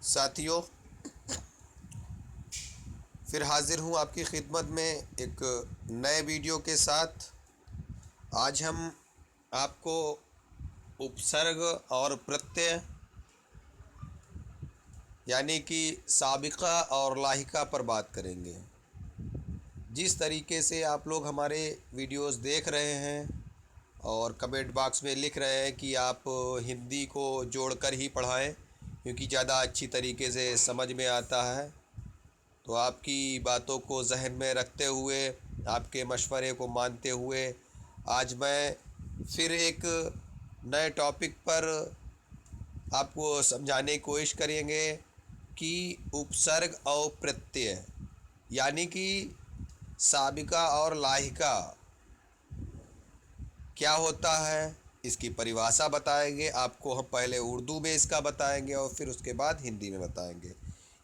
साथियों, फिर हाज़िर हूँ आपकी खिदमत में एक नए वीडियो के साथ। आज हम आपको उपसर्ग और प्रत्यय यानी कि साबिक़ा और लाहिक़ा पर बात करेंगे। जिस तरीके से आप लोग हमारे वीडियोस देख रहे हैं और कमेंट बॉक्स में लिख रहे हैं कि आप हिंदी को जोड़कर ही पढ़ाएं क्योंकि ज़्यादा अच्छी तरीके से समझ में आता है, तो आपकी बातों को जहन में रखते हुए, आपके मशवरे को मानते हुए आज मैं फिर एक नए टॉपिक पर आपको समझाने की कोशिश करेंगे कि उपसर्ग और प्रत्यय यानी कि साबिक़ा और लाहिक़ा क्या होता है, इसकी परिभाषा बताएंगे आपको। हम पहले उर्दू में इसका बताएंगे और फिर उसके बाद हिंदी में बताएंगे।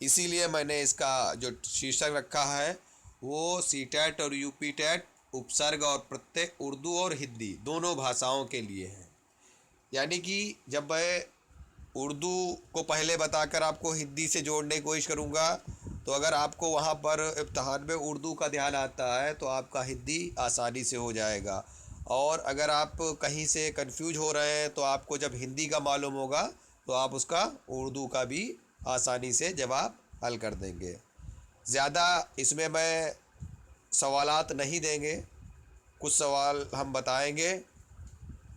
इसीलिए मैंने इसका जो शीर्षक रखा है वो सीटेट और यूपीटेट उपसर्ग और प्रत्यय उर्दू और हिंदी दोनों भाषाओं के लिए है। यानी कि जब मैं उर्दू को पहले बताकर आपको हिंदी से जोड़ने की कोशिश करूँगा तो अगर आपको वहाँ पर इम्तहान में उर्दू का ध्यान आता है तो आपका हिंदी आसानी से हो जाएगा, और अगर आप कहीं से कंफ्यूज हो रहे हैं तो आपको जब हिंदी का मालूम होगा तो आप उसका उर्दू का भी आसानी से जवाब हल कर देंगे। ज़्यादा इसमें मैं सवालात नहीं देंगे, कुछ सवाल हम बताएंगे।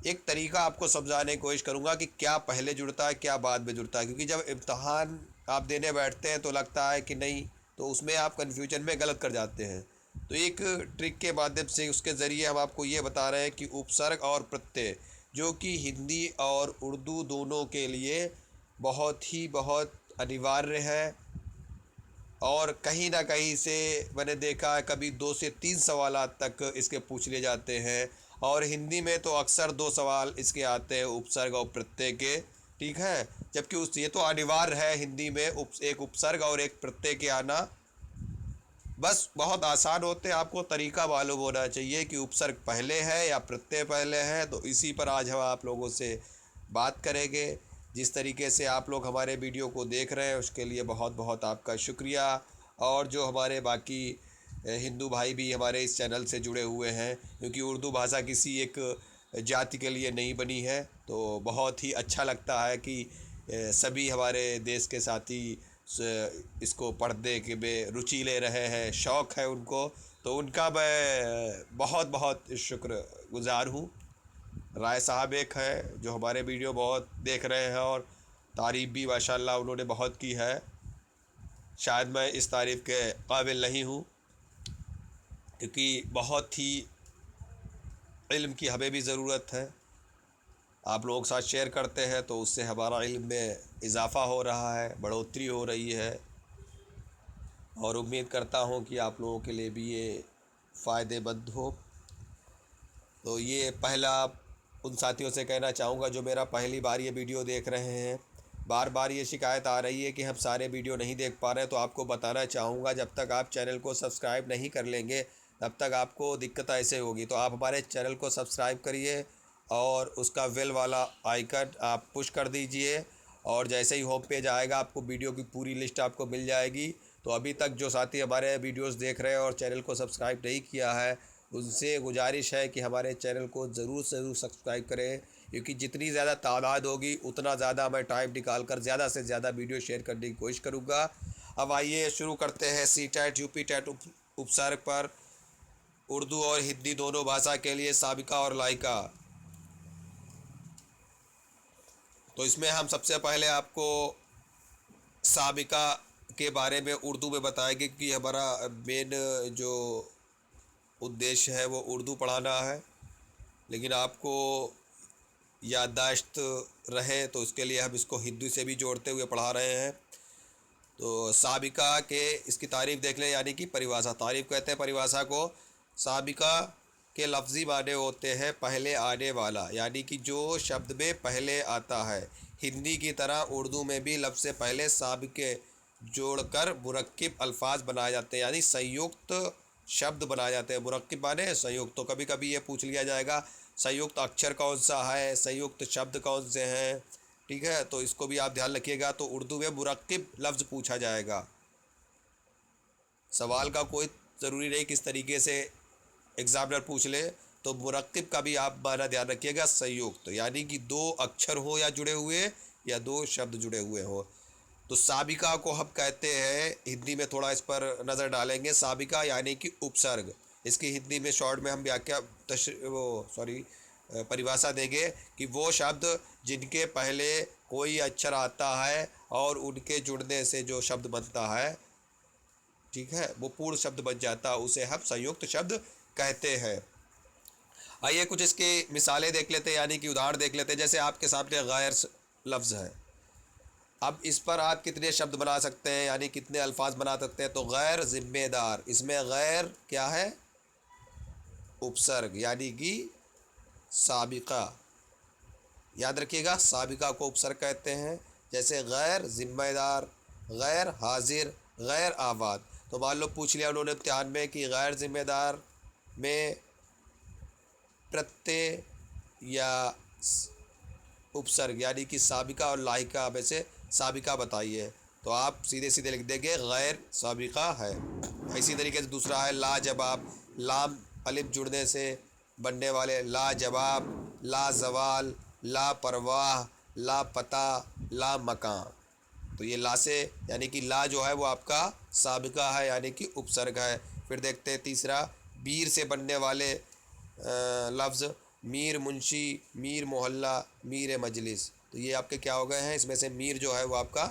एक तरीका आपको समझाने की कोशिश करूँगा कि क्या पहले जुड़ता है क्या बाद में जुड़ता है, क्योंकि जब इम्तहान आप देने बैठते हैं तो लगता है कि नहीं, तो उसमें आप कन्फ्यूजन में गलत कर जाते हैं। तो एक ट्रिक के माध्यम से उसके ज़रिए हम आपको ये बता रहे हैं कि उपसर्ग और प्रत्यय जो कि हिंदी और उर्दू दोनों के लिए बहुत अनिवार्य है, और कहीं ना कहीं से मैंने देखा है कभी 2 से 3 सवाल तक इसके पूछ लिए जाते हैं, और हिंदी में तो अक्सर 2 सवाल इसके आते हैं उपसर्ग और प्रत्यय के। ठीक है, जबकि उस ये तो अनिवार्य है हिंदी में एक उपसर्ग और एक प्रत्यय के आना। बस बहुत आसान होते हैं, आपको तरीका मालूम होना चाहिए कि उपसर्ग पहले है या प्रत्यय पहले है। तो इसी पर आज हम आप लोगों से बात करेंगे। जिस तरीके से आप लोग हमारे वीडियो को देख रहे हैं उसके लिए बहुत आपका शुक्रिया। और जो हमारे बाकी हिंदू भाई भी हमारे इस चैनल से जुड़े हुए हैं, क्योंकि उर्दू भाषा किसी एक जाति के लिए नहीं बनी है, तो बहुत ही अच्छा लगता है कि सभी हमारे देश के साथी इसको पढ़ने के में रुचि ले रहे हैं, शौक़ है उनको, तो उनका मैं बहुत शुक्रगुज़ार हूँ। राय साहब एक है जो हमारे वीडियो बहुत देख रहे हैं और तारीफ़ भी माशाल्लाह उन्होंने बहुत की है। शायद मैं इस तारीफ़ के काबिल नहीं हूँ, क्योंकि बहुत ही इल्म की हमें भी ज़रूरत है। आप लोगों के साथ शेयर करते हैं तो उससे हमारा इल्म में इजाफ़ा हो रहा है, बढ़ोतरी हो रही है, और उम्मीद करता हूँ कि आप लोगों के लिए भी ये फ़ायदेमंद हो। तो ये पहला उन साथियों से कहना चाहूँगा जो मेरा पहली बार ये वीडियो देख रहे हैं। बार बार ये शिकायत आ रही है कि हम सारे वीडियो नहीं देख पा रहे हैं, तो आपको बताना चाहूँगा जब तक आप चैनल को सब्सक्राइब नहीं कर लेंगे तब तक आपको दिक्कत ऐसे होगी। तो आप हमारे चैनल को सब्सक्राइब करिए और उसका बेल वाला आइकन आप पुश कर दीजिए, और जैसे ही होम पेज आएगा आपको वीडियो की पूरी लिस्ट आपको मिल जाएगी। तो अभी तक जो साथी हमारे वीडियोस देख रहे हैं और चैनल को सब्सक्राइब नहीं किया है उनसे गुजारिश है कि हमारे चैनल को ज़रूर से ज़रूर सब्सक्राइब करें, क्योंकि जितनी ज़्यादा तादाद होगी उतना ज़्यादा मैं टाइम निकाल कर ज़्यादा से ज़्यादा वीडियो शेयर करने की कोशिश करूँगा। अब आइए शुरू करते हैं सीटेट यूपीटेट उपसर्ग पर उर्दू और हिंदी दोनों भाषा के लिए साबिक़ा और लाहिक़ा। तो इसमें हम सबसे पहले आपको साबिक़ा के बारे में उर्दू में बताएंगे, क्योंकि हमारा मेन जो उद्देश्य है वो उर्दू पढ़ाना है, लेकिन आपको याददाश्त रहे तो उसके लिए हम इसको हिंदी से भी जोड़ते हुए पढ़ा रहे हैं। तो साबिक़ा के इसकी तारीफ़ देख लें, यानी कि परिभाषा। तारीफ़ कहते हैं परिभाषा को। साबिक़ा के लफ्ज़ी माने होते हैं पहले आने वाला, यानी कि जो शब्द में पहले आता है। हिंदी की तरह उर्दू में भी लफ्ज़ से पहले साबिक़े जोड़कर मुरक्किब अल्फाज बनाए जाते हैं, यानी संयुक्त शब्द बनाए जाते हैं। मुरक्किब माने संयुक्त। तो कभी कभी ये पूछ लिया जाएगा संयुक्त अक्षर कौन सा है, संयुक्त शब्द कौन से हैं। ठीक है, तो इसको भी आप ध्यान रखिएगा। तो उर्दू में मुरक्किब लफ्ज़ पूछा जाएगा। सवाल का कोई ज़रूरी नहीं किस तरीके से एग्ज़ामिनर पूछ ले, तो मुरक्किब का भी आप माना ध्यान रखिएगा संयुक्त, यानी कि दो अक्षर हो या जुड़े हुए या दो शब्द जुड़े हुए हो। तो साबिका को हम कहते हैं, हिंदी में थोड़ा इस पर नज़र डालेंगे। साबिका यानी कि उपसर्ग। इसकी हिंदी में शॉर्ट में हम व्याख्या परिभाषा देंगे कि वो शब्द जिनके पहले कोई अक्षर आता है और उनके जुड़ने से जो शब्द बनता है, ठीक है, वो पूर्ण शब्द बन जाता है, उसे हम संयुक्त शब्द कहते हैं। आइए कुछ इसकी मिसालें देख लेते हैं, यानी कि उदाहरण देख लेते हैं। जैसे आपके सामने गैर लफ्ज़ है, अब इस पर आप कितने शब्द बना सकते हैं, यानी कितने अल्फाज बना सकते हैं। तो गैर जिम्मेदार, इसमें गैर क्या है, उपसर्ग, यानी कि साबिका। याद रखिएगा, साबिका को उपसर्ग कहते हैं। जैसे गैर जिम्मेदार, गैर हाजिर, गैर आबाद। तो मान लो पूछ लिया उन्होंने इम्तिहान में कि गैर जिम्मेदार में प्रत्यय या उपसर्ग, यानी कि साबिका और लाहिका में से साबिका बताइए, तो आप सीधे सीधे लिख देंगे गैर साबिका है। इसी तरीके से दूसरा है लाजवाब, लाम अलिफ जुड़ने से बनने वाले लाजवाब, लाजवाल, लापरवाह, लापता, लामकान। तो ये ला से, यानी कि ला जो है वो आपका साबिका है, यानी कि उपसर्ग है। फिर देखते हैं तीसरा, मीर से बनने वाले लफ्ज़, मीर मुंशी, मीर मोहल्ला, मीर मजलिस। तो ये आपके क्या हो गए हैं, इसमें से मीर जो है वो आपका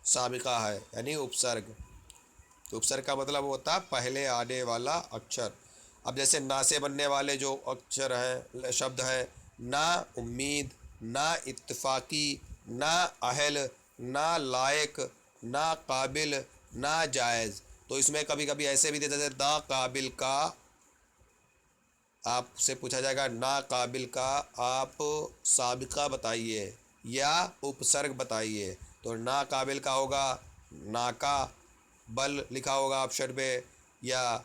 साबिका है, यानी उपसर्ग। तो उपसर्ग का मतलब होता है पहले आने वाला अक्षर। अब जैसे ना से बनने वाले जो अक्षर हैं, शब्द हैं, ना उम्मीद, ना इत्तफाकी, ना अहल, ना लायक, ना काबिल, ना जायज़। तो इसमें कभी कभी ऐसे भी देते थे, ना काबिल का, आपसे पूछा जाएगा ना काबिल का आप साबिका बताइए या उपसर्ग बताइए। तो ना काबिल का होगा नाका, बल लिखा होगा ऑप्शन में, या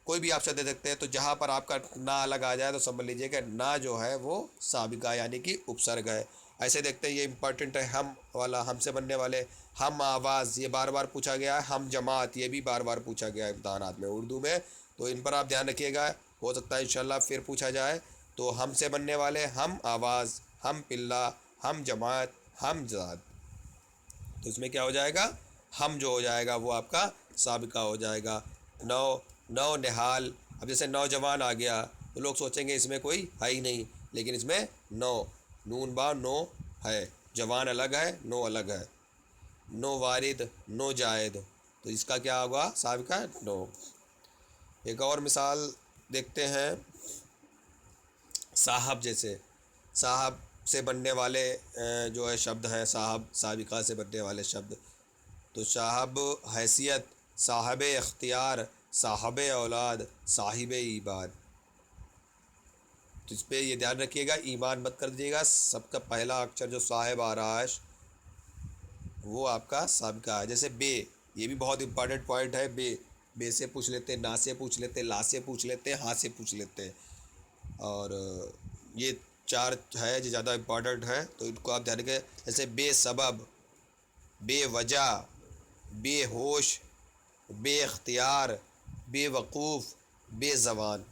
कोई भी ऑप्शन दे सकते हैं। तो जहाँ पर आपका ना अलग आ जाए तो समझ लीजिए कि ना जो है वो साबिका यानी कि उपसर्ग है। ऐसे देखते हैं, ये इंपॉर्टेंट है, हम वाला, हमसे बनने वाले, हम आवाज़, ये बार बार पूछा गया है। हम जमात, ये भी बार बार पूछा गया है इम्तहानात में उर्दू में। तो इन पर आप ध्यान रखिएगा, हो सकता है इंशाल्लाह फिर पूछा जाए। तो हमसे बनने वाले, हम आवाज़, हम पिल्ला, हम जमात, हम ज़ात। तो इसमें क्या हो जाएगा, हम जो हो जाएगा वो आपका साबिका हो जाएगा। नौ, नौ निहाल। अब जैसे नौजवान आ गया तो लोग सोचेंगे इसमें कोई है ही नहीं, लेकिन इसमें नौ, नून बा नो है, जवान अलग है, नो अलग है। नो वारिद, नो जायद, तो इसका क्या होगा, साबिका नो। एक और मिसाल देखते हैं, साहब। जैसे साहब से बनने वाले जो है शब्द हैं, साहब, साबिका से बनने वाले शब्द। तो साहब हैसियत, साहब इख्तियार, साहब औलाद, साहिब ईमान। तो इस पर ये ध्यान रखिएगा, ईमान मत कर दीजिएगा। सबका पहला अक्षर जो साहिब आ रहा है वो आपका साबिका है। जैसे बे, ये भी बहुत इंपॉर्टेंट पॉइंट है। बे, बे से पूछ लेते हैं, ना से पूछ लेते हैं, ला से पूछ लेते हैं, हाँ से पूछ लेते हैं। और ये चार है जो ज़्यादा इम्पॉर्टेंट है, तो इनको आप ध्यान रखें। जैसे बेसबब, बेवजह, बेहोश, बेख्तियार, बेवकूफ़, बेज़बान।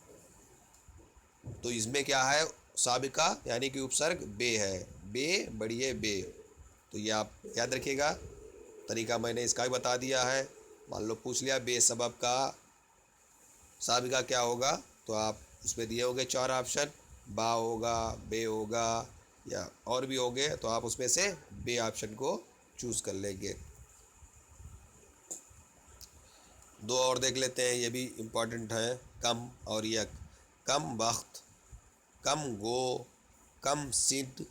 तो इसमें क्या है, साबिका यानी कि उपसर्ग बे है। बे बढ़िए बे। तो ये आप याद रखिएगा, तरीका मैंने इसका भी बता दिया है। मान लो पूछ लिया बेसबब का साबिका क्या होगा, तो आप उसमें दिए होंगे चार ऑप्शन, बा होगा, बे होगा, या और भी होंगे, तो आप उसमें से बे ऑप्शन को चूज़ कर लेंगे। दो और देख लेते हैं, ये भी इम्पोर्टेंट है, कम और यक। कम वक्त, कम गो, कम सिद्ध,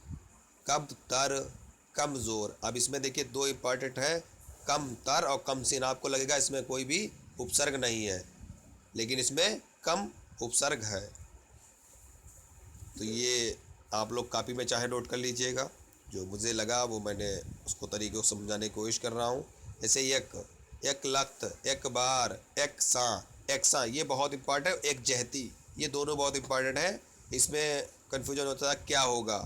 कब तर, कम ज़ोर। अब इसमें देखिए दो इम्पॉर्टेंट है, कम तर और कम सिन। आपको लगेगा इसमें कोई भी उपसर्ग नहीं है, लेकिन इसमें कम उपसर्ग है। तो ये आप लोग कापी में चाहे नोट कर लीजिएगा, जो मुझे लगा वो मैंने उसको तरीके को समझाने की कोशिश कर रहा हूँ। जैसे एक, एक लख्त, एक बार, एक सा, एक सा, ये बहुत इम्पॉर्टेंट है। एक जहती, ये दोनों बहुत इम्पॉर्टेंट है। इसमें कन्फ्यूजन होता है क्या होगा,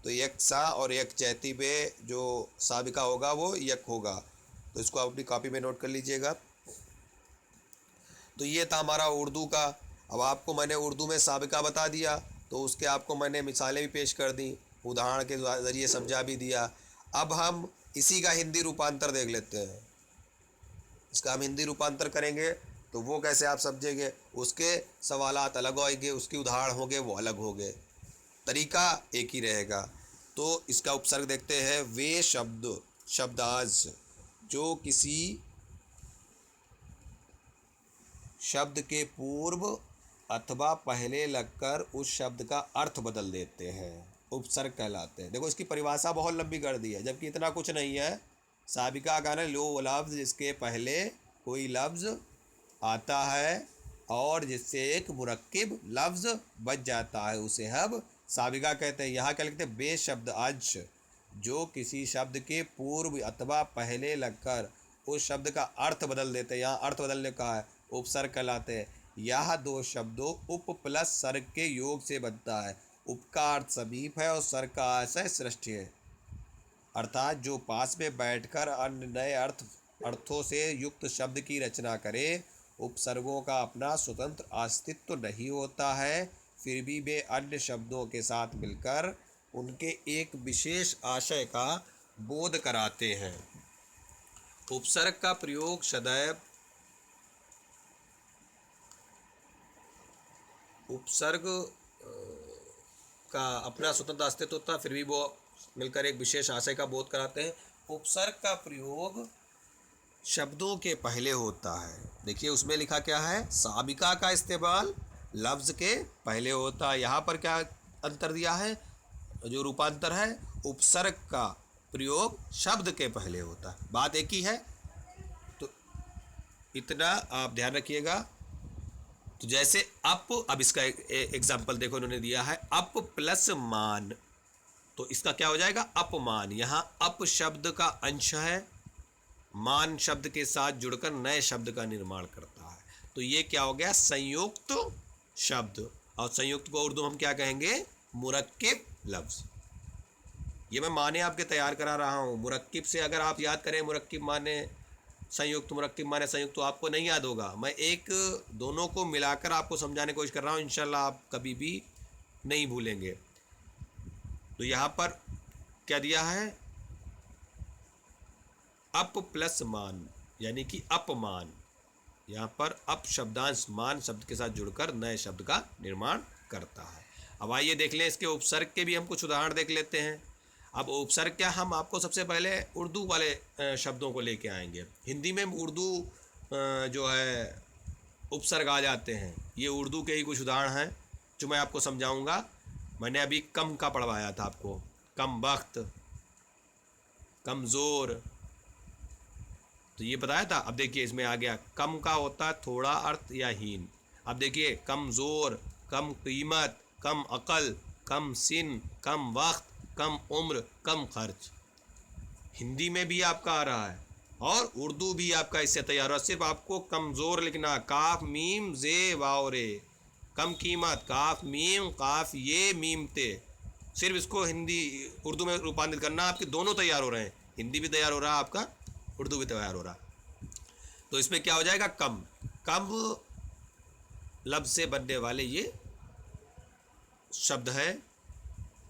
तो यक सा और यक चैती पे जो साबिका होगा वो यक होगा। तो इसको आप अपनी कॉपी में नोट कर लीजिएगा। तो ये था हमारा उर्दू का। अब आपको मैंने उर्दू में साबिका बता दिया, तो उसके आपको मैंने मिसालें भी पेश कर दी, उदाहरण के ज़रिए समझा भी दिया। अब हम इसी का हिंदी रूपांतर देख लेते हैं। इसका हम हिंदी रूपांतर करेंगे तो वो कैसे आप समझेंगे, उसके सवालात अलग होंगे, उसके उदाहरण होंगे वो अलग होंगे, तरीका एक ही रहेगा। तो इसका उपसर्ग देखते हैं। वे शब्द, शब्दाज जो किसी शब्द के पूर्व अथवा पहले लगकर उस शब्द का अर्थ बदल देते हैं, उपसर्ग कहलाते हैं। देखो इसकी परिभाषा बहुत लंबी कर दी है, जबकि इतना कुछ नहीं है। साबिका का ना लो लफ्ज़ जिसके पहले कोई लफ्ज़ आता है और जिससे एक मुरक्किब लफ्ज़ बच जाता है, उसे हम साबिका कहते हैं। यहाँ क्या लिखते हैं, बेशब्द अज जो किसी शब्द के पूर्व अथवा पहले लगकर उस शब्द का अर्थ बदल देते हैं। यहाँ अर्थ बदलने का है, उपसर्ग कहलाते हैं। यह दो शब्दों उप प्लस सर्ग के योग से बनता है। उप का अर्थ समीप है और सर्ग का आशय सृष्टि है, अर्थात जो पास में बैठकर अन्य नए अर्थों से युक्त शब्द की रचना करे। उपसर्गों का अपना स्वतंत्र अस्तित्व नहीं होता है, फिर भी वे अन्य शब्दों के साथ मिलकर उनके एक विशेष आशय का बोध कराते हैं। उपसर्ग का प्रयोग सदैव उपसर्ग का अपना स्वतंत्र अस्तित्व होता है, फिर भी वो मिलकर एक विशेष आशय का बोध कराते हैं। उपसर्ग का प्रयोग शब्दों के पहले होता है। देखिए उसमें लिखा क्या है, साबिका का इस्तेमाल लफ्ज़ के पहले होता है। यहाँ पर क्या अंतर दिया है, जो रूपांतर है, उपसर्ग का प्रयोग शब्द के पहले होता है। बात एक ही है, तो इतना आप ध्यान रखिएगा। तो जैसे अप, अब इसका एग्जाम्पल देखो इन्होंने दिया है, अप प्लस मान, तो इसका क्या हो जाएगा, अपमान। यहाँ अप शब्द का अंश है, मान शब्द के साथ जुड़कर नए शब्द का निर्माण करता है। तो ये क्या हो गया, संयुक्त शब्द। और संयुक्त को उर्दू हम क्या कहेंगे, मुरक्किब लफ्ज़। ये मैं माने आपके तैयार करा रहा हूँ। मुरक्किब से अगर आप याद करें मुरक्किब माने संयुक्त, मुरक्किब माने संयुक्त, तो आपको नहीं याद होगा। मैं एक दोनों को मिलाकर आपको समझाने की कोशिश कर रहा हूँ, इंशाल्लाह आप कभी भी नहीं भूलेंगे। तो यहाँ पर क्या दिया है, अप प्लस मान, यानी कि अपमान। यहाँ पर अप शब्दांश मान शब्द के साथ जुड़कर नए शब्द का निर्माण करता है। अब आइए देख लें इसके उपसर्ग के भी हम कुछ उदाहरण देख लेते हैं। अब उपसर्ग क्या, हम आपको सबसे पहले उर्दू वाले शब्दों को लेके आएंगे। हिंदी में उर्दू जो है उपसर्ग आ जाते हैं। ये उर्दू के ही कुछ उदाहरण हैं जो मैं आपको समझाऊंगा। मैंने अभी कम का पढ़वाया था आपको, कम वक्त, कमज़ोर, तो ये बताया था। अब देखिए इसमें आ गया, कम का होता है थोड़ा अर्थ या हीन। अब देखिए कमज़ोर, कम कीमत, कम अकल, कम सिन, कम वक्त, कम उम्र, कम खर्च। हिंदी में भी आपका आ रहा है और उर्दू भी आपका इससे तैयार हो। सिर्फ आपको कमज़ोर लिखना, काफ मीम जे वाव रे। कम कीमत, काफ मीम काफ ये मीम ते। सिर्फ इसको हिंदी उर्दू में रूपांतरित करना, आपके दोनों तैयार हो रहे हैं। हिंदी भी तैयार हो रहा है आपका, उर्दू भी तैयार हो रहा है। तो इसमें क्या हो जाएगा, कम, कम लफ्ज़ से बनने वाले ये शब्द है।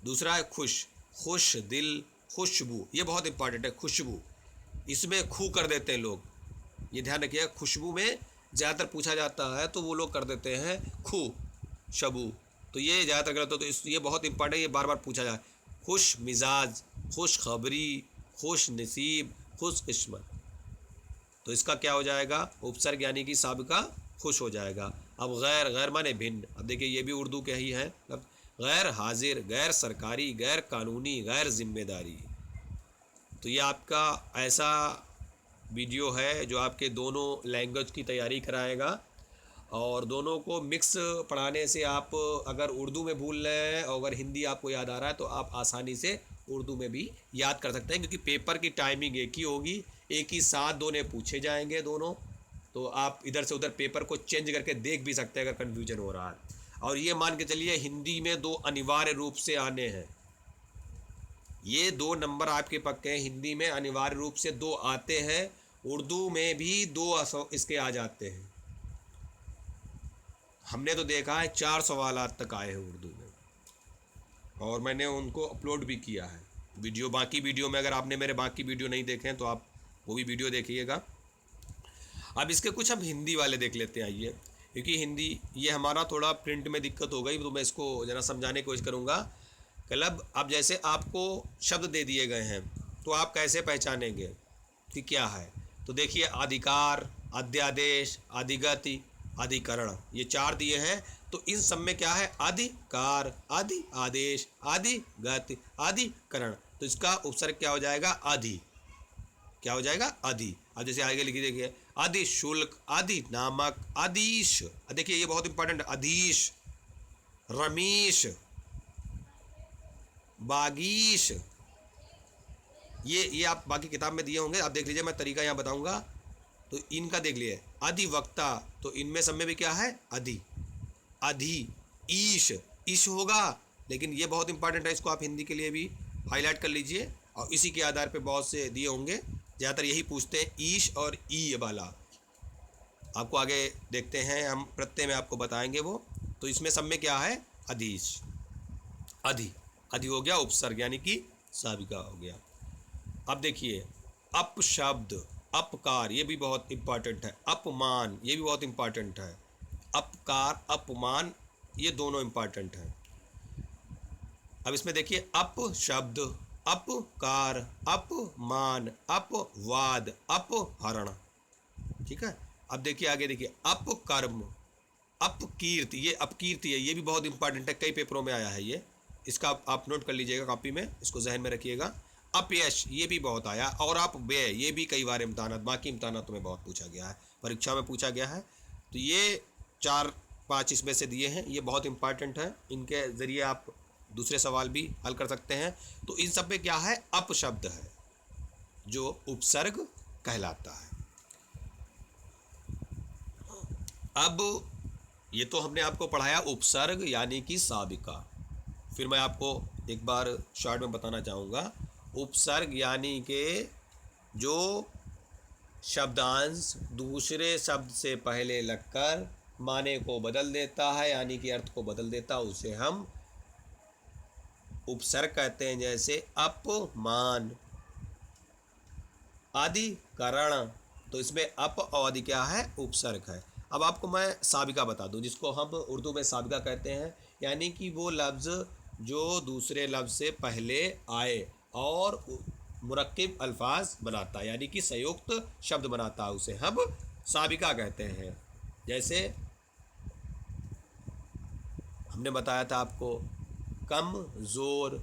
दूसरा है खुश, खुश दिल, खुशबू, ये बहुत इंपॉर्टेंट है, खुशबू। इसमें खू कर देते हैं लोग, ये ध्यान रखिएगा। खुशबू में ज़्यादातर पूछा जाता है तो वो लोग कर देते हैं खू शबू, तो ये ज़्यादातर गलत हो। तो ये बहुत इंपॉर्टेंट है, ये बार बार पूछा जाए। खुश मिजाज, खुश खबरी, खुश नसीब, खुश किस्मत। तो इसका क्या हो जाएगा, उपसर्ग यानी कि साबिका खुश हो जाएगा। अब गैर, गैर माने भिन्न। अब देखिए ये भी उर्दू के ही है। अब गैर हाजिर, गैर सरकारी, गैर कानूनी, गैर जिम्मेदारी। तो ये आपका ऐसा वीडियो है जो आपके दोनों लैंग्वेज की तैयारी कराएगा। और दोनों को मिक्स पढ़ाने से आप अगर उर्दू में भूल रहे हैं और अगर हिंदी आपको याद आ रहा है तो आप आसानी से उर्दू में भी याद कर सकते हैं, क्योंकि पेपर की टाइमिंग एक ही होगी, एक ही साथ दोनों पूछे जाएंगे दोनों। तो आप इधर से उधर पेपर को चेंज करके देख भी सकते हैं अगर कन्फ्यूजन हो रहा है। और ये मान के चलिए हिंदी में 2 अनिवार्य रूप से आने हैं, ये 2 नंबर आपके पक्के हैं। हिंदी में अनिवार्य रूप से 2 आते हैं, उर्दू में भी 2 इसके आ जाते हैं। हमने तो देखा है 4 सवालात तक आए हैं उर्दू में, और मैंने उनको अपलोड भी किया है वीडियो। बाकी वीडियो में अगर आपने मेरे बाकी वीडियो नहीं देखे हैं तो आप वो भी वीडियो देखिएगा। अब इसके कुछ हम हिंदी वाले देख लेते हैं, आइए, क्योंकि हिंदी ये हमारा थोड़ा प्रिंट में दिक्कत हो गई, तो मैं इसको ज़रा समझाने की कोशिश करूँगा। मतलब अब जैसे आपको शब्द दे दिए गए हैं तो आप कैसे पहचानेंगे कि क्या है। तो देखिए, अधिकार, अध्यादेश, अधिगति, अधिकरण, ये 4 दिए हैं। तो इन सब में क्या है, अधिकार, अधि आदेश, अधिगति, अधिकरण। तो इसका उपसर्ग क्या हो जाएगा, अधि। क्या हो जाएगा, अधि। अब जैसे आगे लिखी देखिए, अधिशुल्क, अधिनामक, अधीश। देखिए ये बहुत इंपॉर्टेंट है, अधीश, रमीश, बागीश। ये आप बाकी किताब में दिए होंगे, आप देख लीजिए, मैं तरीका यहाँ बताऊंगा। तो इनका देख लिए, अधिवक्ता, तो इनमें सब में भी क्या है, अधि, अधि, ईश, ईश होगा। लेकिन ये बहुत इंपॉर्टेंट है, इसको आप हिंदी के लिए भी हाईलाइट कर लीजिए, और इसी के आधार पे बहुत से दिए होंगे, ज़्यादातर यही पूछते हैं, ईश और ई वाला। आपको आगे देखते हैं, हम प्रत्यय में आपको बताएंगे वो। तो इसमें सब में क्या है, अधीश, अधि, अधि हो गया उपसर्ग, यानी कि साबिका हो गया। अब देखिए, अपशब्द, अपकार, ये भी बहुत इंपॉर्टेंट है। अपमान, ये भी बहुत इंपॉर्टेंट है। अपकार, अपमान, ये दोनों इंपॉर्टेंट है। अब इसमें देखिए, अपशब्द, अपकार, अपमान, अपवाद, अपहरण। ठीक है। अब देखिए आगे, देखिए, अपकर्म, अपकीर्ति, ये अपकीर्ति है, ये भी बहुत इंपॉर्टेंट है, कई पेपरों में आया है ये। इसका आप नोट कर लीजिएगा कॉपी में, इसको जहन में रखिएगा। अपयश, ये भी बहुत आया, और अपव्यय, ये भी कई बार इम्तहानात, बाकी इम्तहानातों में बहुत पूछा गया है, परीक्षा में पूछा गया है। तो ये 4-5 इसमें से दिए हैं, ये बहुत इंपॉर्टेंट है, इनके ज़रिए आप दूसरे सवाल भी हल कर सकते हैं। तो इन सब में क्या है, अपशब्द है, जो उपसर्ग कहलाता है। अब ये तो हमने आपको पढ़ाया उपसर्ग यानी कि साबिका। फिर मैं आपको एक बार शॉर्ट में बताना चाहूँगा, उपसर्ग यानी कि जो शब्दांश दूसरे शब्द से पहले लगकर माने को बदल देता है, यानी कि अर्थ को बदल देता है, उसे हम उपसर्ग कहते हैं। जैसे अपमान, अधिकरण, तो इसमें अप और अधि क्या है, उपसर्ग है। अब आपको मैं साबिका बता दूं, जिसको हम उर्दू में साबिका कहते हैं, यानी कि वो लफ्ज़ जो दूसरे लफ्ज़ से पहले आए और मुरक्किब अल्फाज बनाता है, यानी कि संयुक्त शब्द बनाता है, उसे हम साबिका कहते हैं। जैसे हमने बताया था आपको, कम ज़ोर,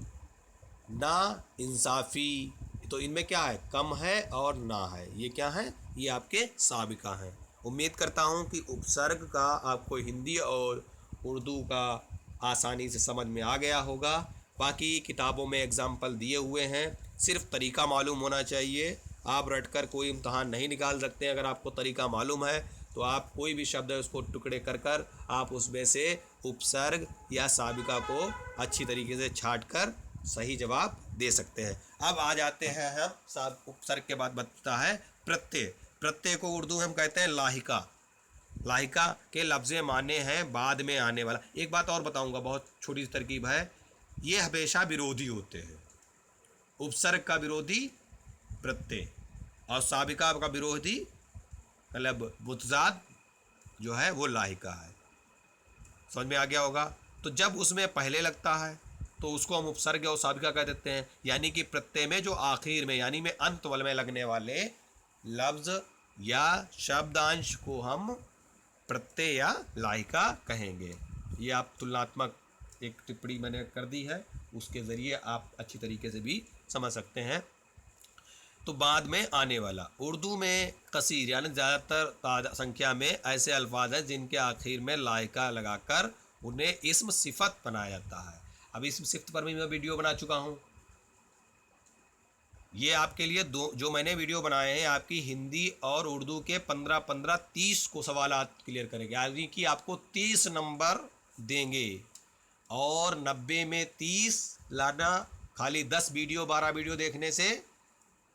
ना इंसाफ़ी, तो इनमें क्या है, कम है और ना है, ये क्या है, ये आपके साबिका हैं। उम्मीद करता हूँ कि उपसर्ग का आपको हिंदी और उर्दू का आसानी से समझ में आ गया होगा। बाकी किताबों में एग्ज़ाम्पल दिए हुए हैं, सिर्फ तरीका मालूम होना चाहिए। आप रटकर कोई इम्तहान नहीं निकाल सकते। अगर आपको तरीका मालूम है तो आप कोई भी शब्द है उसको टुकड़े कर कर आप उसमें से उपसर्ग या साबिका को अच्छी तरीके से छाट कर सही जवाब दे सकते हैं। अब आ जाते हैं हम उपसर्ग के बाद बचता है प्रत्यय। प्रत्यय को उर्दू में हम कहते हैं लाहिका। लाहिका के लफ्ज़ माने हैं बाद में आने वाला। एक बात और बताऊंगा, बहुत छोटी सी तरकीब है, ये हमेशा विरोधी होते हैं। उपसर्ग का विरोधी प्रत्यय और साबिका का विरोधी मतलब मुतजाद जो है वो लाहिका है। समझ में आ गया होगा। तो जब उसमें पहले लगता है तो उसको हम उपसर्ग और साबिका कह देते हैं, यानी कि प्रत्यय में जो आखिर में यानी में अंत वल में लगने वाले लफ्ज़ या शब्दांश को हम प्रत्यय या लाहिका कहेंगे। ये आप तुलनात्मक एक टिप्पणी मैंने कर दी है, उसके ज़रिए आप अच्छी तरीके से भी समझ सकते हैं। तो बाद में आने वाला, उर्दू में कसीर यानी ज़्यादातर संख्या में ऐसे अल्फाज हैं जिनके आखिर में लाहिका लगाकर उन्हें इस्म सिफत बनाया जाता है। अब इस्म सिफत पर भी मैं वीडियो बना चुका हूँ। ये आपके लिए जो मैंने वीडियो बनाए हैं आपकी हिंदी और उर्दू के 15-15-30 को सवालात क्लियर करेंगे, यानी कि आपको 30 नंबर देंगे और 90 में 30 लाना खाली 10 वीडियो 12 वीडियो देखने से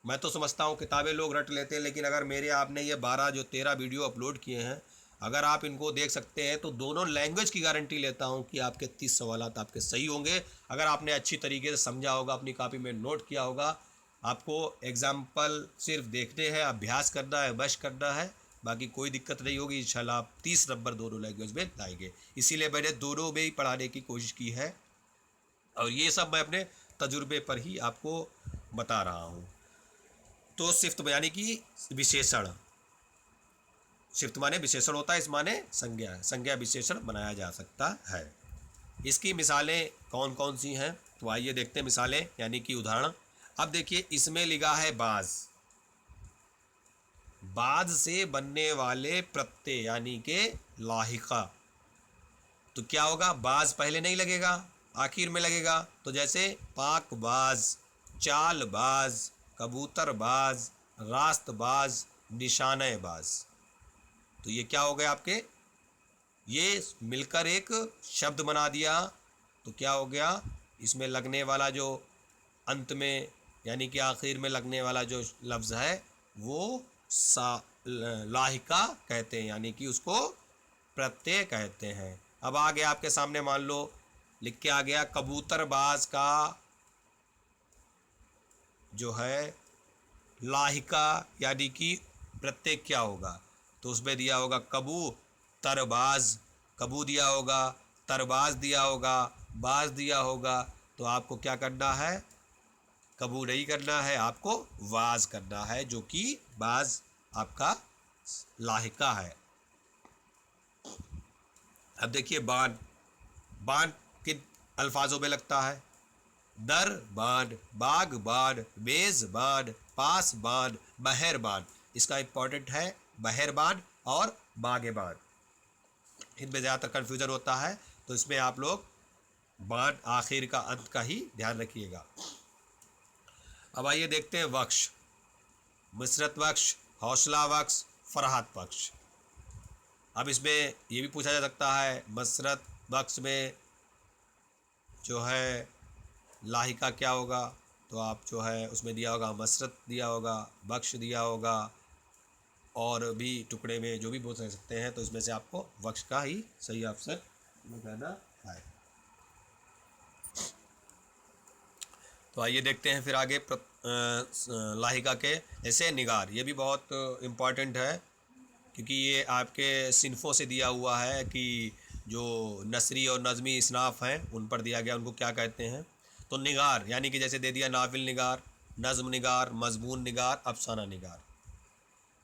मैं तो समझता हूँ किताबें लोग रट लेते हैं, लेकिन अगर मेरे आपने ये 12 जो 13 वीडियो अपलोड किए हैं, अगर आप इनको देख सकते हैं तो दोनों लैंग्वेज की गारंटी लेता हूँ कि आपके 30 सवालात आपके सही होंगे, अगर आपने अच्छी तरीके से समझा होगा, अपनी कॉपी में नोट किया होगा। आपको एग्जाम्पल सिर्फ देखने हैं, अभ्यास करना है, बश करना है, बाकी कोई दिक्कत नहीं होगी। इंशाल्लाह आप 30 नंबर दोनों लैंग्वेज में लाएंगे। इसीलिए मैंने दोनों में ही पढ़ाने की कोशिश की है, और ये सब मैं अपने तजुर्बे पर ही आपको बता रहा हूँ। तो सिफ्त यानी कि विशेषण, सिफ्त माने विशेषण होता है, इस माने संज्ञा है, संज्ञा विशेषण बनाया जा सकता है। इसकी मिसालें कौन कौन सी हैं, तो आइए देखते हैं मिसालें यानी कि उदाहरण। अब देखिए इसमें लिखा है बाज, बाज से बनने वाले प्रत्यय यानी के लाहिका, तो क्या होगा, बाज पहले नहीं लगेगा, आखिर में लगेगा। तो जैसे पाक बाज, चाल बाज, कबूतर बाज, रास्त बाज, निशाने बाज, तो ये क्या हो गए आपके, ये मिलकर एक शब्द बना दिया। तो क्या हो गया, इसमें लगने वाला जो अंत में यानी कि आखिर में लगने वाला जो लफ्ज़ है वो लाहिका कहते हैं, यानी कि उसको प्रत्यय कहते हैं। अब आ गया आपके सामने, मान लो लिख के आ गया, कबूतरबाज का जो है लाहिका यानी कि प्रत्यय क्या होगा, तो उसमें दिया होगा कबू तरबाज, कबू दिया होगा, तरबाज दिया होगा, बाज दिया होगा। तो आपको क्या करना है, कबू नहीं करना है, आपको वाज करना है, जो कि बाज आपका लाहिका है। अब देखिए बान, बान किन अल्फाजों में लगता है, दर बान, बाग बान, मेज बान, पास बान, बहर बान। इसका इंपॉर्टेंट है बहर बान और बागे बान, इनमें ज़्यादातर कन्फ्यूज़न होता है, तो इसमें आप लोग बान आखिर का अंत का ही ध्यान रखिएगा। अब आइए देखते हैं वक्ष, मिसरत वक्ष, हौसला वक्ष, फरहात वक्ष। अब इसमें ये भी पूछा जा सकता है, मसरत वक्ष में जो है लाहिका क्या होगा, तो आप जो है उसमें दिया होगा मसरत दिया होगा, बख्श दिया होगा, और भी टुकड़े में जो भी बोल सकते हैं, तो इसमें से आपको वक्ष का ही सही ऑप्शन लगाना है। तो आइए देखते हैं फिर आगे लाहिका के ऐसे निगार, ये भी बहुत इम्पॉर्टेंट है, क्योंकि ये आपके सिनफ़ों से दिया हुआ है कि जो नसरी और नज़मी इसनाफ़ हैं उन पर दिया गया, उनको क्या कहते हैं। तो निगार यानी कि जैसे दे दिया नाविल निगार, नज़्म निगार, मजमून निगार, अफसाना निगार,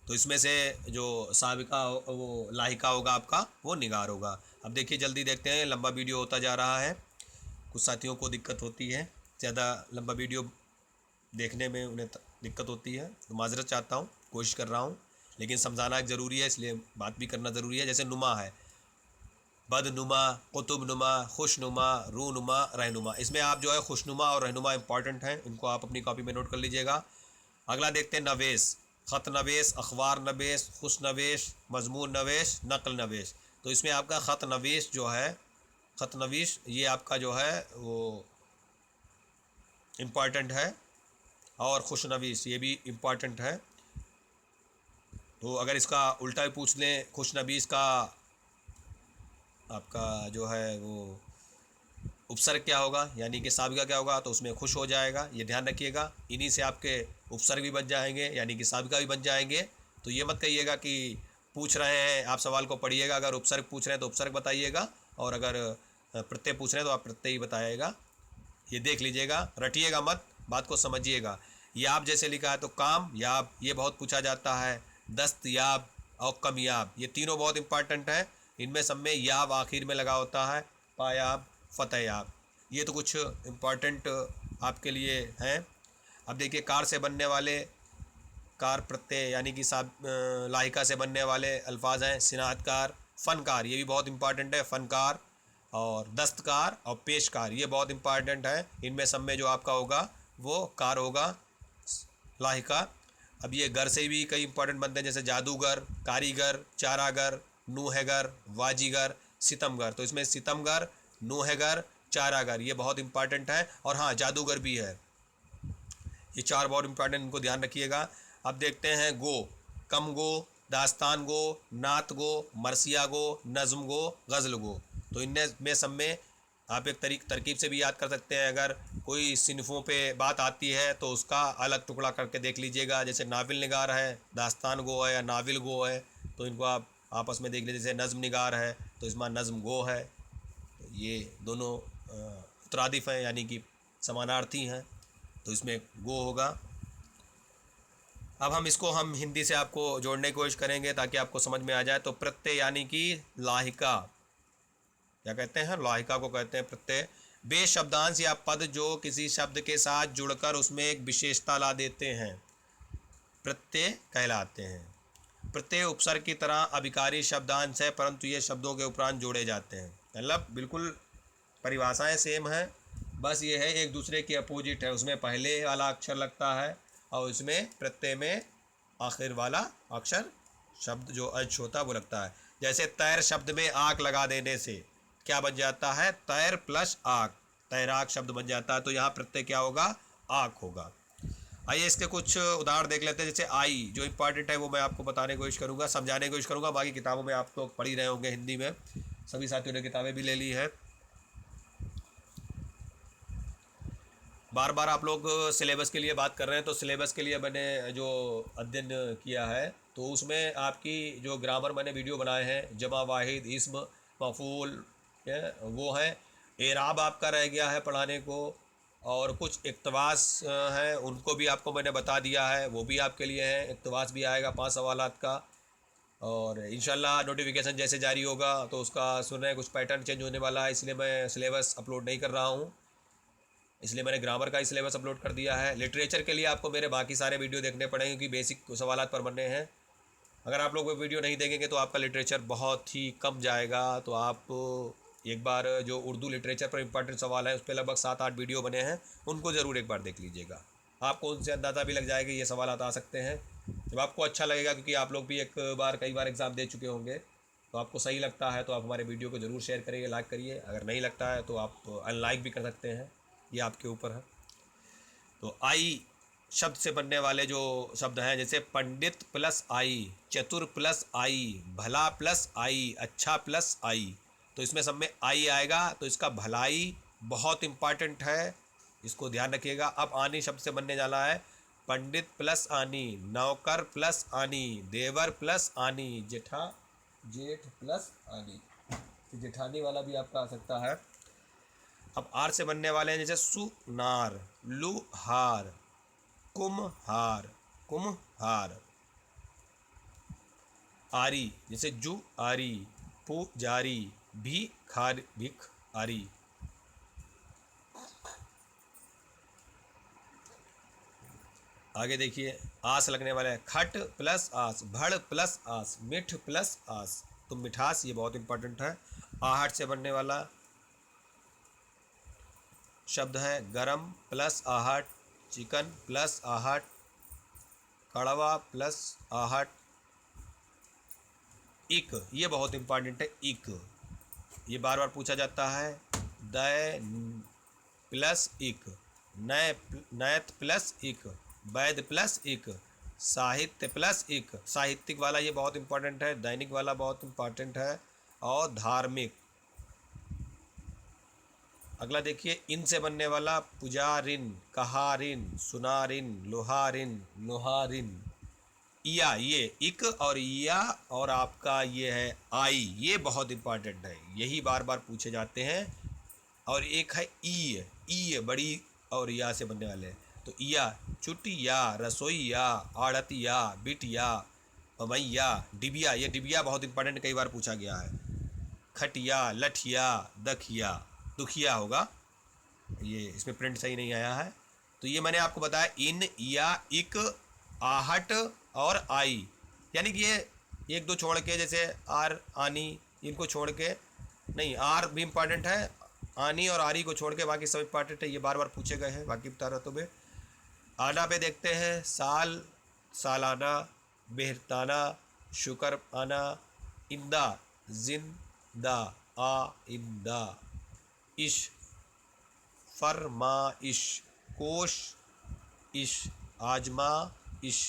तो इसमें से जो साबिका वो लाहिका होगा आपका वो निगार होगा। अब देखिए जल्दी देखते हैं, लंबा वीडियो होता जा रहा है, कुछ साथियों को दिक्कत होती है, ज़्यादा लंबा वीडियो देखने में उन्हें दिक्कत होती है, तो माजरत चाहता हूँ, कोशिश कर रहा हूँ, लेकिन समझाना एक ज़रूरी है, इसलिए बात भी करना ज़रूरी है। जैसे नुमा है, बदनुमा, कुतुबनुमा, खुशनुमा, रूनुमा, रहनुमा, इसमें आप जो है खुशनुमा और रहनुमा इंपॉर्टेंट हैं, इनको आप अपनी कॉपी में नोट कर लीजिएगा। अगला देखते हैं नवेश, ख़त नवेश, अखबार नवेश, खुश नवेश, मजमून नवेश, नकल नवेश। तो इसमें आपका ख़त नवेश जो है, ख़त नवीश ये आपका जो है वो इम्पॉर्टेंट है, और खुश नवीस ये भी इम्पॉर्टेंट है। तो अगर इसका उल्टा भी पूछ लें, खुश नवीस का आपका जो है वो उपसर्ग क्या होगा, यानी कि साबिका क्या होगा, तो उसमें खुश हो जाएगा, ये ध्यान रखिएगा। इन्हीं से आपके उपसर्ग भी बन जाएंगे, यानी कि साबिका भी बन जाएंगे। तो ये मत कहिएगा कि पूछ रहे हैं, आप सवाल को पढ़िएगा, अगर उपसर्ग पूछ रहे हैं तो उपसर्ग बताइएगा, और अगर प्रत्यय पूछ रहे हैं तो आप प्रत्यय ही बताइएगा। ये देख लीजिएगा, रटिएगा मत, बात को समझिएगा। याब जैसे लिखा है तो काम याब, ये बहुत पूछा जाता है। दस्त याब और कम याब, ये तीनों बहुत इंपॉर्टेंट हैं, इनमें सब में याब आखिर में लगा होता है। पायाब, फतेयाब, ये तो कुछ इम्पॉर्टेंट आपके लिए हैं। अब देखिए कार से बनने वाले, कार प्रत्यय यानी कि लाहिका से बनने वाले अल्फाज हैं, सिनातकार, फ़नकार, ये भी बहुत इंपॉर्टेंट है, फ़नकार, और दस्तकार और पेशकार, ये बहुत इंपॉर्टेंट है। इनमें सब में जो आपका होगा वो कार होगा लाहिका। अब ये घर से भी कई इंपॉर्टेंट बनते हैं, जैसे जादूगर, कारीगर, चारागर, नूहगर, वाजीगर, सितमगर। तो इसमें सितमगर, नूहगर, चारागार, ये बहुत इंपॉर्टेंट है। और हाँ, जादूगर भी है। ये 4 बहुत इंपॉर्टेंट, इनको ध्यान रखिएगा। अब देखते हैं गो, कम गो, दास्तान गो, नात गो, मरसिया गो, नज़्म गो, गज़ल गो। तो इनमें में सब में आप एक तरकीब से भी याद कर सकते हैं। अगर कोई सिनफ़ों पे बात आती है तो उसका अलग टुकड़ा करके देख लीजिएगा। जैसे नाविल निगार है, दास्तान गो है या नाविल गो है, तो इनको आप आपस में देख लीजिए। जैसे नज़्म निगार है तो इसमें नज़्म गो है। तो ये दोनों उत्तरादिफ हैं, यानी कि समानार्थी हैं, तो इसमें गो होगा। अब हम हिंदी से आपको जोड़ने की कोशिश करेंगे ताकि आपको समझ में आ जाए। तो प्रत्यय यानी कि लाहिका, क्या कहते हैं, लाहिका को कहते हैं प्रत्यय। वे शब्दांश या पद जो किसी शब्द के साथ जुड़कर उसमें एक विशेषता ला देते हैं, प्रत्यय कहलाते हैं। प्रत्यय उपसर्ग की तरह अभिकारी शब्दांश है, परंतु ये शब्दों के उपरांत जोड़े जाते हैं। मतलब बिल्कुल परिभाषाएं सेम हैं, बस ये है एक दूसरे के अपोजिट है। उसमें पहले वाला अक्षर लगता है और इसमें प्रत्यय में आखिर वाला अक्षर शब्द जो अच होता है वो लगता है। जैसे तैर शब्द में आग लगा देने से क्या बन जाता है, तैर प्लस आग, तैराक शब्द बन जाता है। तो यहाँ प्रत्यय क्या होगा, आग होगा। आइए इसके कुछ उदाहरण देख लेते हैं। जैसे आई, जो इंपॉर्टेंट है वो मैं आपको बताने की कोशिश करूँगा, समझाने की कोशिश करूँगा। बाकी किताबों में आप लोग पढ़ ही रहे होंगे, हिंदी में सभी साथियों ने किताबें भी ले ली है। बार बार आप लोग सिलेबस के लिए बात कर रहे हैं, तो सिलेबस के लिए मैंने जो अध्ययन किया है तो उसमें आपकी जो ग्रामर मैंने वीडियो बनाए हैं, जमा, वाहिद, इस्म, मफूल, वो हैं। एराब आपका रह गया है पढ़ाने को, और कुछ इक़्तिबास हैं, उनको भी आपको मैंने बता दिया है, वो भी आपके लिए है। इक़्तिबास भी आएगा 5 सवालात का, और इंशाल्लाह नोटिफिकेशन जैसे जारी होगा तो उसका सुन रहे हैं कुछ पैटर्न चेंज होने वाला है, इसलिए मैं सिलेबस अपलोड नहीं कर रहा हूँ। इसलिए मैंने ग्रामर का ही सिलेबस अपलोड कर दिया है। लिटरेचर के लिए आपको मेरे बाकी सारे वीडियो देखने पड़ेंगे, क्योंकि बेसिक सवालात पर बने हैं। अगर आप लोग वो वीडियो नहीं देखेंगे तो आपका लिटरेचर बहुत ही कम जाएगा। तो आप एक बार जो उर्दू लिटरेचर पर इंपॉर्टेंट सवाल है उस पर लगभग 7-8 वीडियो बने हैं, उनको ज़रूर एक बार देख लीजिएगा। आपको उनसे अंदाज़ा भी लग जाएगा ये सवाल आ सकते हैं। जब आपको अच्छा लगेगा, क्योंकि आप लोग भी एक बार कई बार एग्ज़ाम दे चुके होंगे, तो आपको सही लगता है तो आप हमारे वीडियो को ज़रूर शेयर करिए, लाइक करिए। अगर नहीं लगता है तो आप अनलाइक भी कर सकते हैं, ये आपके ऊपर है। तो आई शब्द से बनने वाले जो शब्द हैं, जैसे पंडित प्लस आई, चतुर प्लस आई, भला प्लस आई, अच्छा प्लस आई, तो इसमें सब में आई आएगा। तो इसका भलाई बहुत इम्पॉर्टेंट है, इसको ध्यान रखिएगा। अब आनी शब्द से बनने वाला है पंडित प्लस आनी, नौकर प्लस आनी, देवर प्लस आनी, जेठ प्लस आनी। तो जेठानी वाला भी आपका आ सकता है। अब आर से बनने वाले हैं, जैसे सुनार, लुहार, कुम्हार, कुम्हार। आरी, जैसे जु आरी, पुजारी, भिख आरी। आगे देखिए, आस लगने वाला है, खट प्लस आस, भड़ प्लस आस, मिठ प्लस आस, तो मिठास, ये बहुत इंपॉर्टेंट है। आहट से बनने वाला शब्द है गरम प्लस आहट, चिकन प्लस आहट, कड़वा प्लस आहट, इक, ये बहुत इंपॉर्टेंट है, इक, ये बार बार पूछा जाता है। दै प्लस इक, नैत प्लस इक, वैद प्लस इक, साहित्य प्लस इक, साहित्यिक वाला ये बहुत इंपॉर्टेंट है। दैनिक वाला बहुत इंपॉर्टेंट है। और धार्मिक। अगला देखिए, इन से बनने वाला पुजारिन, कहारिन, सुनारिन, लोहारिन, लोहारिन। या, ये इक और या और आपका ये है आई, ये बहुत इंपॉर्टेंट है, यही बार बार पूछे जाते हैं। और एक है ई बड़ी और या से बनने वाले हैं। तो या, चुटिया, रसोईया, आड़तिया, बिटिया, पमैया, डिबिया, ये डिबिया बहुत इंपॉर्टेंट, कई बार पूछा गया है। खटिया, लठिया, दखिया, दुखिया होगा, ये इसमें प्रिंट सही नहीं आया है। तो ये मैंने आपको बताया, इन, या, इक, आहट और आई, यानी कि ये एक दो छोड़ के, जैसे आर, आनी, इनको छोड़ के, नहीं आर भी इम्पॉर्टेंट है, आनी और आरी को छोड़ के बाकी सब इम्पॉर्टेंट है, ये बार बार पूछे गए हैं बाकी बता रहा तो मैं। आना पे देखते हैं, साल, सालाना, बेहरताना, शुक्र आना, इंदा, जिंदा, आ इंदा, इश, फरमाइश, कोश इश, आजमा इश,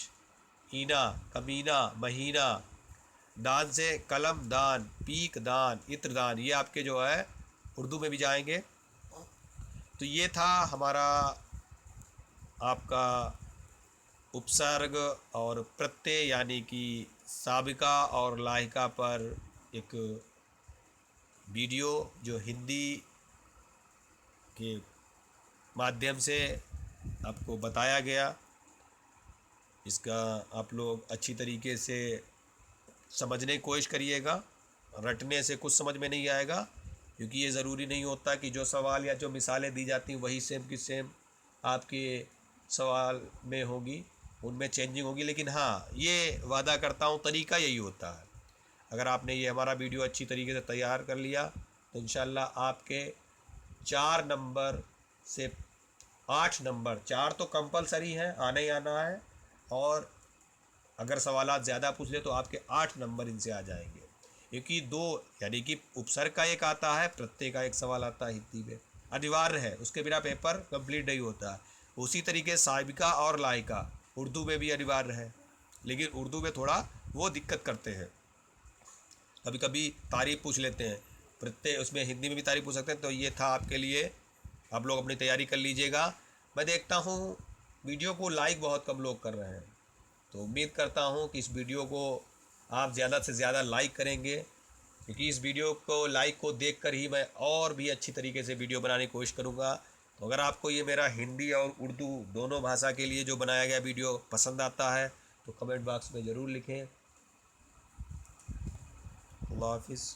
ईना कमीना, महीना, दान से कलम दान, पीक दान, इत्र दान, ये आपके जो है उर्दू में भी जाएंगे। तो ये था हमारा आपका उपसर्ग और प्रत्यय यानी कि साबिका और लाहिका पर एक वीडियो जो हिंदी के माध्यम से आपको बताया गया। इसका आप लोग अच्छी तरीके से समझने की कोशिश करिएगा। रटने से कुछ समझ में नहीं आएगा, क्योंकि ये ज़रूरी नहीं होता कि जो सवाल या जो मिसालें दी जाती हैं वही सेम की सेम आपके सवाल में होगी, उनमें चेंजिंग होगी। लेकिन हाँ, ये वादा करता हूँ तरीका यही होता है। अगर आपने ये हमारा वीडियो अच्छी तरीके से तैयार कर लिया तो इंशाल्लाह आपके 4 नंबर से 8 नंबर, 4 तो कंपलसरी है, आना ही आना है, और अगर सवालात ज़्यादा पूछ ले तो आपके 8 नंबर इनसे आ जाएंगे। क्योंकि दो यानी कि उपसर्ग का एक आता है, प्रत्यय का एक सवाल आता है हिंदी में, अनिवार्य है, उसके बिना पेपर कंप्लीट नहीं होता। उसी तरीके साबिका और लाहिका उर्दू में भी अनिवार्य है, लेकिन उर्दू में थोड़ा वो दिक्कत करते हैं, कभी कभी तारीफ पूछ लेते हैं, प्रत्यय उसमें हिंदी में भी तारीफ पूछ सकते हैं। तो ये था आपके लिए, आप लोग अपनी तैयारी कर लीजिएगा। मैं देखता हूँ वीडियो को लाइक बहुत कम लोग कर रहे हैं, तो उम्मीद करता हूँ कि इस वीडियो को आप ज़्यादा से ज़्यादा लाइक करेंगे, क्योंकि इस वीडियो को लाइक को देखकर ही मैं और भी अच्छी तरीके से वीडियो बनाने की कोशिश करूँगा। तो अगर आपको ये मेरा हिंदी और उर्दू दोनों भाषा के लिए जो बनाया गया वीडियो पसंद आता है तो कमेंट बॉक्स में ज़रूर लिखें। अल्लाह हाफिज़।